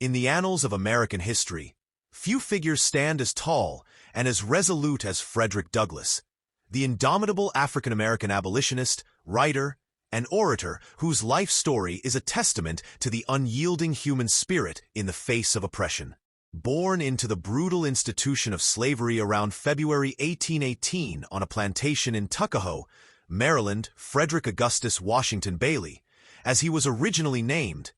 In the annals of American history, few figures stand as tall and as resolute as Frederick Douglass, the indomitable African-American abolitionist, writer, and orator whose life story is a testament to the unyielding human spirit in the face of oppression. Born into the brutal institution of slavery around February 1818 on a plantation in Tuckahoe, Maryland, Frederick Augustus Washington Bailey, as he was originally named,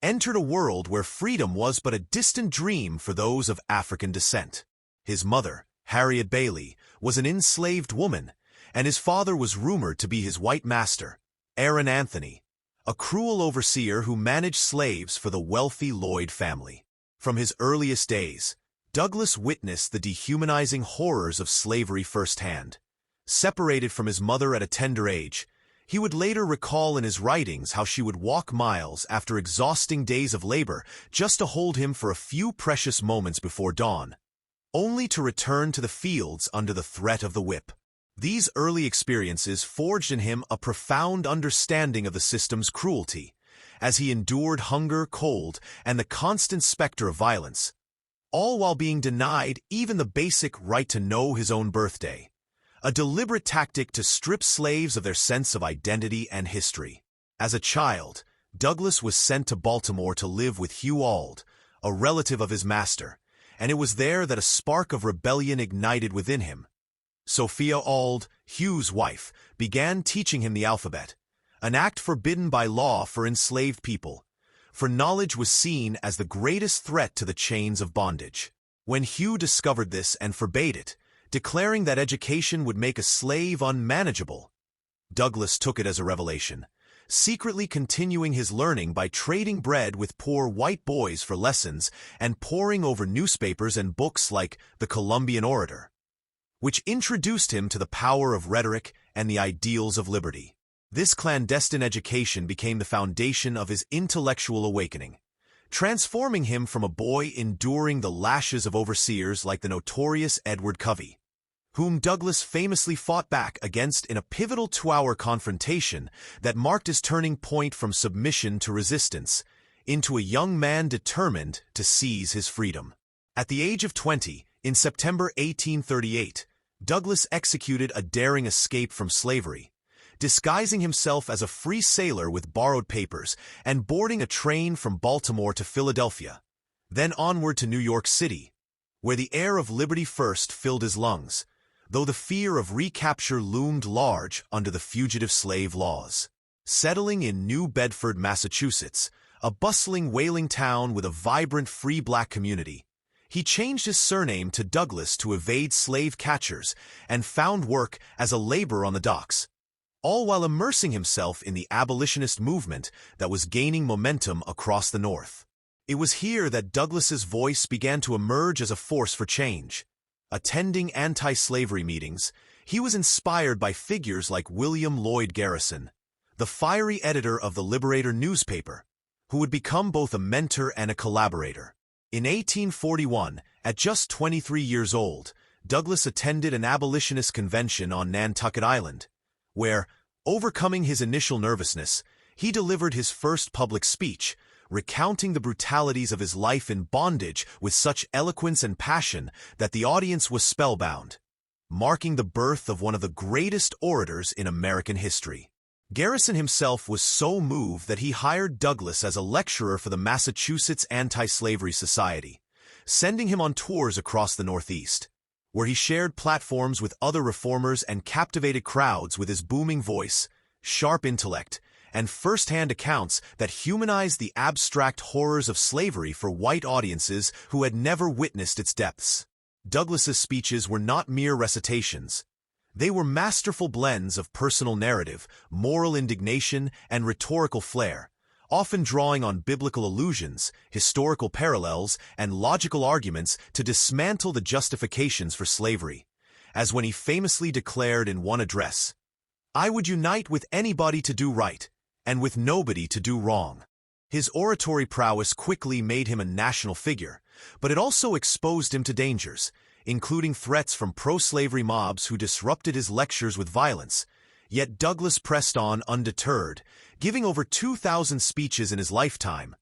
entered a world where freedom was but a distant dream for those of African descent. His mother, Harriet Bailey, was an enslaved woman, and his father was rumored to be his white master, Aaron Anthony, a cruel overseer who managed slaves for the wealthy Lloyd family. From his earliest days, Douglass witnessed the dehumanizing horrors of slavery firsthand. Separated from his mother at a tender age, he would later recall in his writings how she would walk miles after exhausting days of labor just to hold him for a few precious moments before dawn, only to return to the fields under the threat of the whip. These early experiences forged in him a profound understanding of the system's cruelty, as he endured hunger, cold, and the constant specter of violence, all while being denied even the basic right to know his own birthday. A deliberate tactic to strip slaves of their sense of identity and history. As a child, Douglass was sent to Baltimore to live with Hugh Auld, a relative of his master, and it was there that a spark of rebellion ignited within him. Sophia Auld, Hugh's wife, began teaching him the alphabet, an act forbidden by law for enslaved people, for knowledge was seen as the greatest threat to the chains of bondage. When Hugh discovered this and forbade it, declaring that education would make a slave unmanageable, Douglass took it as a revelation, secretly continuing his learning by trading bread with poor white boys for lessons and poring over newspapers and books like the Columbian Orator, which introduced him to the power of rhetoric and the ideals of liberty. This clandestine education became the foundation of his intellectual awakening, transforming him from a boy enduring the lashes of overseers like the notorious Edward Covey, whom Douglass famously fought back against in a pivotal 2-hour confrontation that marked his turning point from submission to resistance, into a young man determined to seize his freedom. At the age of 20, in September 1838, Douglass executed a daring escape from slavery, disguising himself as a free sailor with borrowed papers and boarding a train from Baltimore to Philadelphia, then onward to New York City, where the air of liberty first filled his lungs, though the fear of recapture loomed large under the fugitive slave laws. Settling in New Bedford, Massachusetts, a bustling whaling town with a vibrant free black community, he changed his surname to Douglass to evade slave catchers and found work as a laborer on the docks, all while immersing himself in the abolitionist movement that was gaining momentum across the North. It was here that Douglass's voice began to emerge as a force for change. Attending anti-slavery meetings, he was inspired by figures like William Lloyd Garrison, the fiery editor of the Liberator newspaper, who would become both a mentor and a collaborator. In 1841, at just 23 years old, Douglass attended an abolitionist convention on Nantucket Island, where, overcoming his initial nervousness, he delivered his first public speech, recounting the brutalities of his life in bondage with such eloquence and passion that the audience was spellbound, marking the birth of one of the greatest orators in American history. Garrison himself was so moved that he hired Douglass as a lecturer for the Massachusetts Anti-Slavery Society, sending him on tours across the Northeast, where he shared platforms with other reformers and captivated crowds with his booming voice, sharp intellect, and first-hand accounts that humanized the abstract horrors of slavery for white audiences who had never witnessed its depths. Douglass's speeches were not mere recitations. They were masterful blends of personal narrative, moral indignation, and rhetorical flair, often drawing on biblical allusions, historical parallels, and logical arguments to dismantle the justifications for slavery, as when he famously declared in one address, "I would unite with anybody to do right, and with nobody to do wrong." His oratory prowess quickly made him a national figure, but it also exposed him to dangers, including threats from pro-slavery mobs who disrupted his lectures with violence. Yet Douglass pressed on undeterred, giving over 2,000 speeches in his lifetime,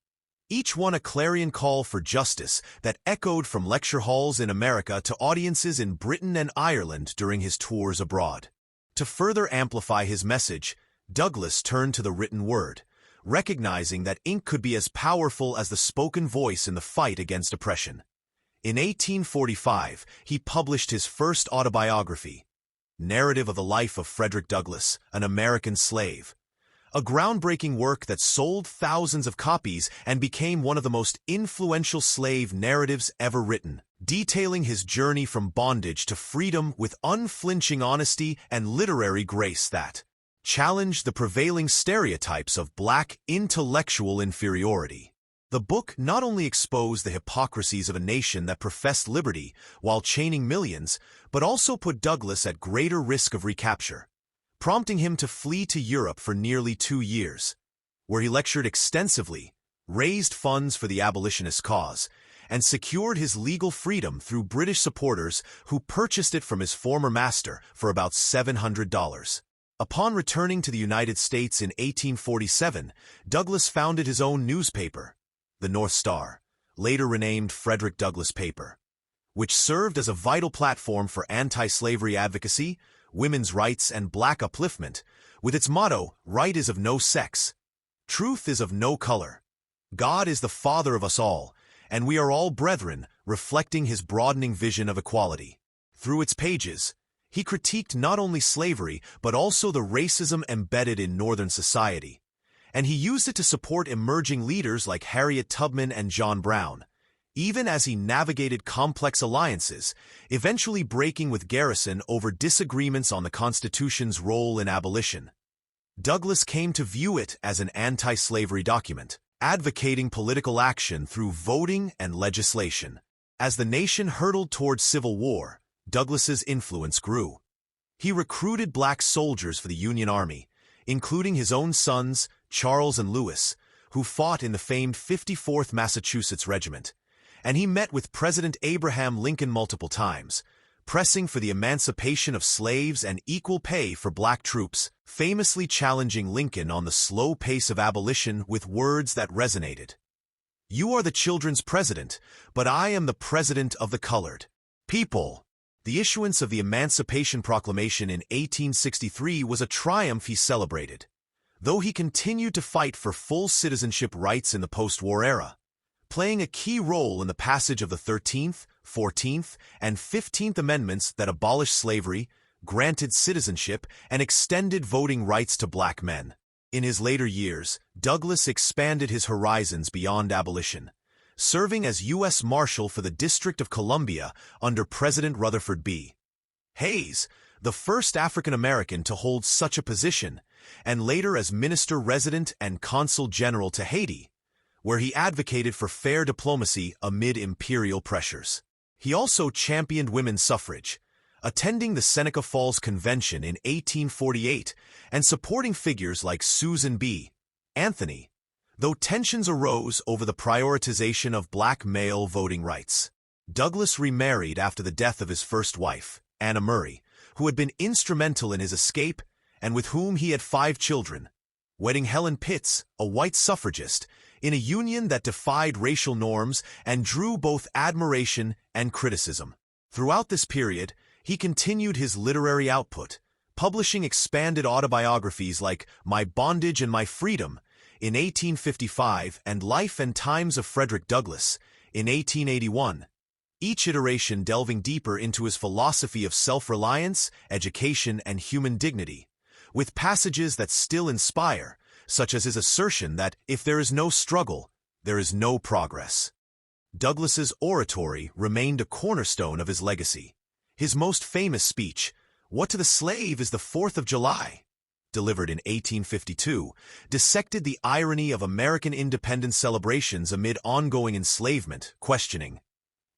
each one a clarion call for justice that echoed from lecture halls in America to audiences in Britain and Ireland during his tours abroad. To further amplify his message, Douglass turned to the written word, recognizing that ink could be as powerful as the spoken voice in the fight against oppression. In 1845, he published his first autobiography, Narrative of the Life of Frederick Douglass, an American Slave, a groundbreaking work that sold thousands of copies and became one of the most influential slave narratives ever written, detailing his journey from bondage to freedom with unflinching honesty and literary grace that challenged the prevailing stereotypes of black intellectual inferiority. The book not only exposed the hypocrisies of a nation that professed liberty while chaining millions, but also put Douglass at greater risk of recapture, prompting him to flee to Europe for nearly 2 years, where he lectured extensively, raised funds for the abolitionist cause, and secured his legal freedom through British supporters who purchased it from his former master for about $700. Upon returning to the United States in 1847, Douglass founded his own newspaper, the North Star, later renamed Frederick Douglass Paper, which served as a vital platform for anti-slavery advocacy, women's rights, and black upliftment, with its motto, "Right is of no sex, truth is of no color, God is the Father of us all, and we are all brethren," reflecting his broadening vision of equality. Through its pages, he critiqued not only slavery, but also the racism embedded in Northern society, and he used it to support emerging leaders like Harriet Tubman and John Brown, even as he navigated complex alliances, eventually breaking with Garrison over disagreements on the Constitution's role in abolition. Douglass came to view it as an anti-slavery document, advocating political action through voting and legislation. As the nation hurtled towards civil war, Douglass's influence grew. He recruited black soldiers for the Union Army, including his own sons, Charles and Lewis, who fought in the famed 54th Massachusetts Regiment, and he met with President Abraham Lincoln multiple times, pressing for the emancipation of slaves and equal pay for black troops, famously challenging Lincoln on the slow pace of abolition with words that resonated. "You are the children's president, but I am the president of the colored people." The issuance of the Emancipation Proclamation in 1863 was a triumph he celebrated, though he continued to fight for full citizenship rights in the post-war era, playing a key role in the passage of the 13th, 14th, and 15th Amendments that abolished slavery, granted citizenship, and extended voting rights to black men. In his later years, Douglass expanded his horizons beyond abolition, serving as U.S. Marshal for the District of Columbia under President Rutherford B. Hayes, the first African-American to hold such a position, and later as Minister-Resident and Consul General to Haiti, where he advocated for fair diplomacy amid imperial pressures. He also championed women's suffrage, attending the Seneca Falls Convention in 1848 and supporting figures like Susan B. Anthony, though tensions arose over the prioritization of black male voting rights. Douglass remarried after the death of his first wife, Anna Murray, who had been instrumental in his escape and with whom he had 5 children, wedding Helen Pitts, a white suffragist, in a union that defied racial norms and drew both admiration and criticism. Throughout this period, he continued his literary output, publishing expanded autobiographies like My Bondage and My Freedom in 1855 and Life and Times of Frederick Douglass in 1881, each iteration delving deeper into his philosophy of self-reliance, education, and human dignity, with passages that still inspire, such as his assertion that if there is no struggle, there is no progress. Douglass's oratory remained a cornerstone of his legacy. His most famous speech, What to the Slave is the 4th of July, delivered in 1852, dissected the irony of American independence celebrations amid ongoing enslavement, questioning,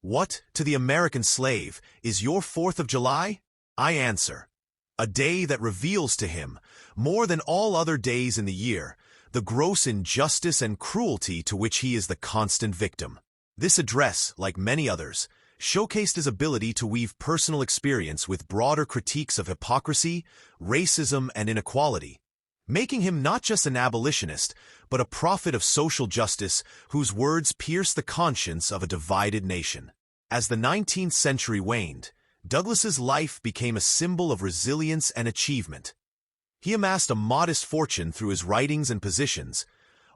"What, to the American slave, is your 4th of July? I answer, a day that reveals to him, more than all other days in the year, the gross injustice and cruelty to which he is the constant victim." This address, like many others, showcased his ability to weave personal experience with broader critiques of hypocrisy, racism, and inequality, making him not just an abolitionist, but a prophet of social justice whose words pierce the conscience of a divided nation. As the 19th century waned, Douglass's life became a symbol of resilience and achievement. He amassed a modest fortune through his writings and positions,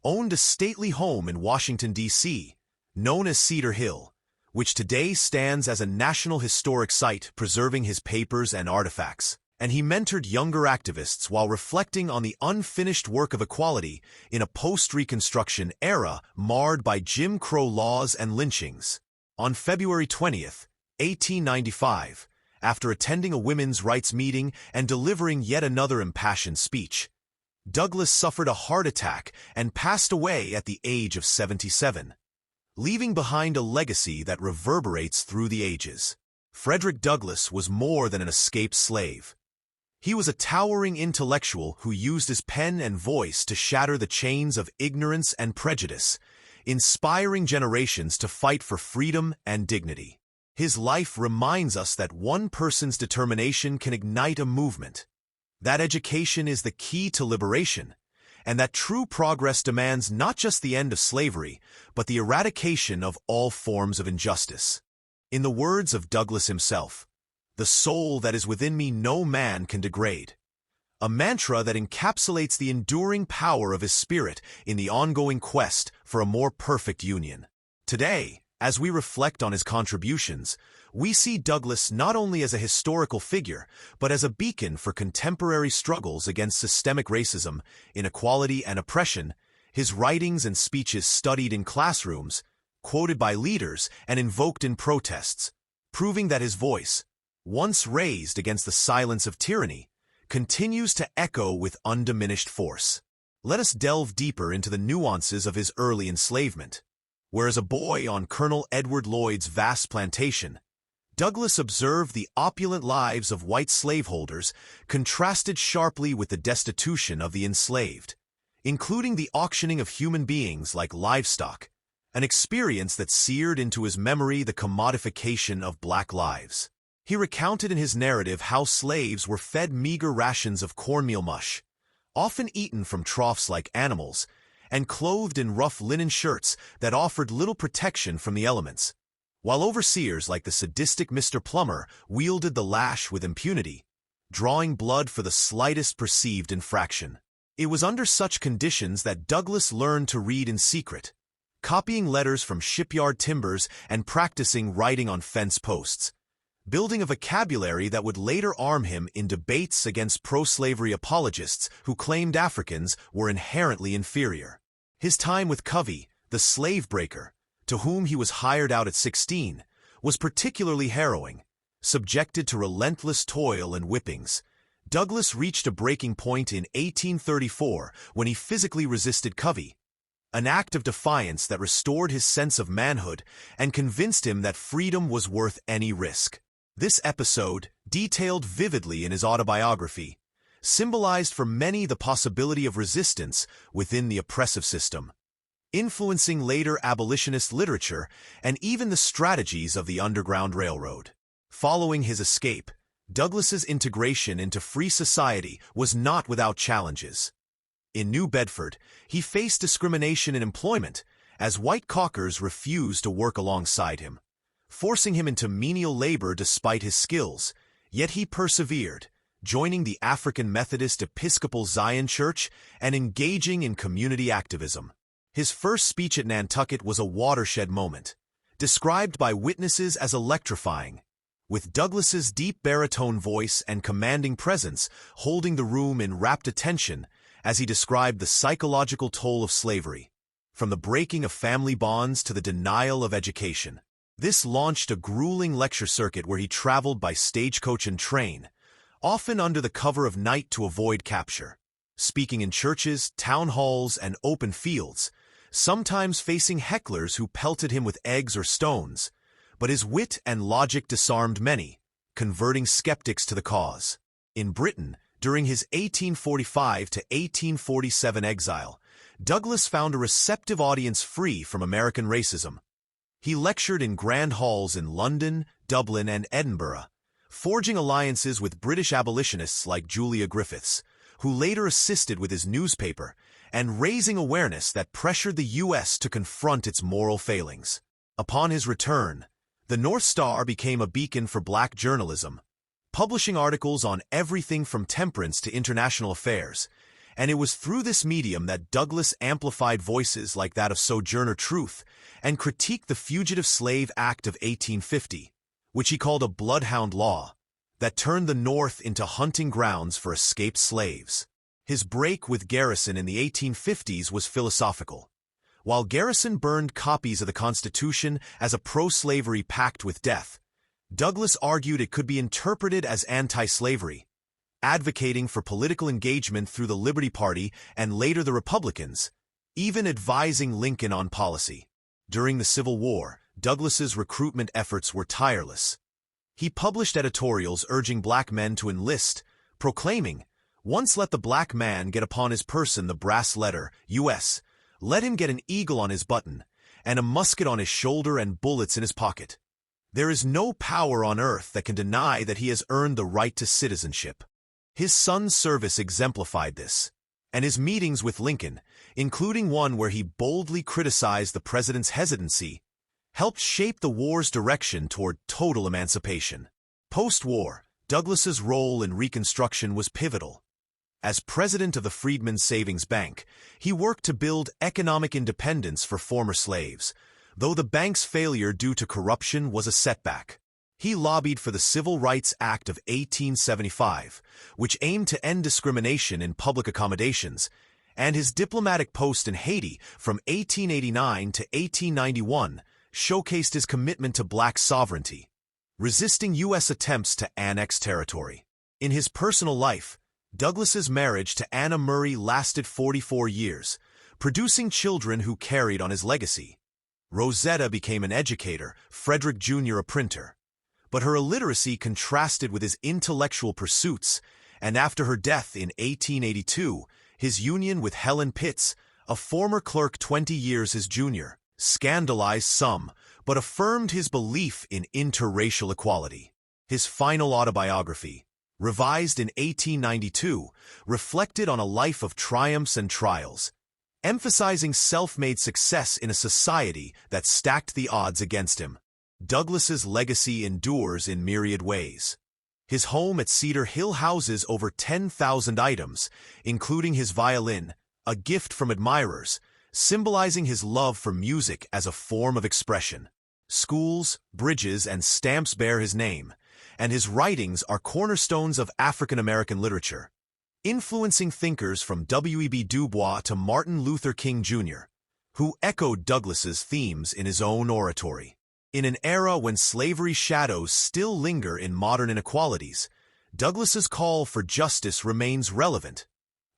owned a stately home in Washington, D.C., known as Cedar Hill, which today stands as a National Historic Site preserving his papers and artifacts, and he mentored younger activists while reflecting on the unfinished work of equality in a post-Reconstruction era marred by Jim Crow laws and lynchings. On February 20th, 1895, after attending a women's rights meeting and delivering yet another impassioned speech, Douglass suffered a heart attack and passed away at the age of 77, leaving behind a legacy that reverberates through the ages. Frederick Douglass was more than an escaped slave. He was a towering intellectual who used his pen and voice to shatter the chains of ignorance and prejudice, inspiring generations to fight for freedom and dignity. His life reminds us that one person's determination can ignite a movement, that education is the key to liberation, and that true progress demands not just the end of slavery, but the eradication of all forms of injustice. In the words of Douglass himself, "The soul that is within me no man can degrade," a mantra that encapsulates the enduring power of his spirit in the ongoing quest for a more perfect union. Today, as we reflect on his contributions, we see Douglass not only as a historical figure, but as a beacon for contemporary struggles against systemic racism, inequality, and oppression. His writings and speeches studied in classrooms, quoted by leaders, and invoked in protests, proving that his voice, once raised against the silence of tyranny, continues to echo with undiminished force. Let us delve deeper into the nuances of his early enslavement. Whereas a boy on Colonel Edward Lloyd's vast plantation, Douglass observed the opulent lives of white slaveholders contrasted sharply with the destitution of the enslaved, including the auctioning of human beings like livestock, an experience that seared into his memory the commodification of black lives. He recounted in his narrative how slaves were fed meager rations of cornmeal mush, often eaten from troughs like animals, and clothed in rough linen shirts that offered little protection from the elements, while overseers like the sadistic Mr. Plummer wielded the lash with impunity, drawing blood for the slightest perceived infraction. It was under such conditions that Douglass learned to read in secret, copying letters from shipyard timbers and practicing writing on fence posts, building a vocabulary that would later arm him in debates against pro-slavery apologists who claimed Africans were inherently inferior. His time with Covey, the slave breaker, to whom he was hired out at 16, was particularly harrowing. Subjected to relentless toil and whippings, Douglass reached a breaking point in 1834 when he physically resisted Covey, an act of defiance that restored his sense of manhood and convinced him that freedom was worth any risk. This episode, detailed vividly in his autobiography, symbolized for many the possibility of resistance within the oppressive system, influencing later abolitionist literature and even the strategies of the Underground Railroad. Following his escape, Douglass's integration into free society was not without challenges. In New Bedford, he faced discrimination in employment, as white caulkers refused to work alongside him, forcing him into menial labor despite his skills. Yet he persevered, joining the African Methodist Episcopal Zion Church and engaging in community activism. His first speech at Nantucket was a watershed moment, described by witnesses as electrifying, with Douglass's deep baritone voice and commanding presence holding the room in rapt attention as he described the psychological toll of slavery, from the breaking of family bonds to the denial of education. This launched a grueling lecture circuit where he traveled by stagecoach and train, often under the cover of night to avoid capture, speaking in churches, town halls, and open fields, sometimes facing hecklers who pelted him with eggs or stones, but his wit and logic disarmed many, converting skeptics to the cause. In Britain, during his 1845 to 1847 exile, Douglass found a receptive audience free from American racism. He lectured in grand halls in London, Dublin, and Edinburgh, forging alliances with British abolitionists like Julia Griffiths, who later assisted with his newspaper, and raising awareness that pressured the U.S. to confront its moral failings. Upon his return, the North Star became a beacon for black journalism, publishing articles on everything from temperance to international affairs, and it was through this medium that Douglass amplified voices like that of Sojourner Truth and critiqued the Fugitive Slave Act of 1850, which he called a bloodhound law that turned the North into hunting grounds for escaped slaves. His break with Garrison in the 1850s was philosophical. While Garrison burned copies of the Constitution as a pro-slavery pact with death, Douglass argued it could be interpreted as anti-slavery, advocating for political engagement through the Liberty Party and later the Republicans, even advising Lincoln on policy. During the Civil War, Douglass's recruitment efforts were tireless. He published editorials urging black men to enlist, proclaiming, "Once let the black man get upon his person the brass letter, U.S., let him get an eagle on his button, and a musket on his shoulder and bullets in his pocket. There is no power on earth that can deny that he has earned the right to citizenship." His son's service exemplified this, and his meetings with Lincoln, including one where he boldly criticized the president's hesitancy, helped shape the war's direction toward total emancipation. Post-war, Douglass's role in Reconstruction was pivotal. As president of the Freedmen's Savings Bank, he worked to build economic independence for former slaves, though the bank's failure due to corruption was a setback. He lobbied for the Civil Rights Act of 1875, which aimed to end discrimination in public accommodations, and his diplomatic post in Haiti from 1889 to 1891 showcased his commitment to black sovereignty, resisting U.S. attempts to annex territory. In his personal life, Douglass's marriage to Anna Murray lasted 44 years, producing children who carried on his legacy. Rosetta became an educator, Frederick Jr. a printer. But her illiteracy contrasted with his intellectual pursuits, and after her death in 1882, his union with Helen Pitts, a former clerk 20 years his junior, scandalized some, but affirmed his belief in interracial equality. His final autobiography, revised in 1892, reflected on a life of triumphs and trials, emphasizing self-made success in a society that stacked the odds against him. Douglass's legacy endures in myriad ways. His home at Cedar Hill houses over 10,000 items, including his violin, a gift from admirers, symbolizing his love for music as a form of expression. Schools, bridges, and stamps bear his name, and his writings are cornerstones of African American literature, influencing thinkers from W.E.B. Du Bois to Martin Luther King Jr., who echoed Douglass's themes in his own oratory. In an era when slavery's shadows still linger in modern inequalities, Douglass's call for justice remains relevant,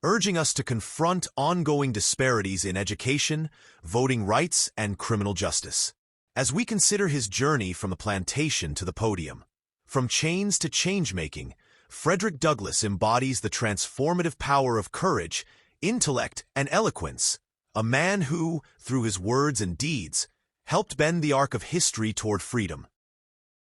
urging us to confront ongoing disparities in education, voting rights, and criminal justice. As we consider his journey from the plantation to the podium, from chains to change-making, Frederick Douglass embodies the transformative power of courage, intellect, and eloquence, a man who, through his words and deeds, helped bend the arc of history toward freedom.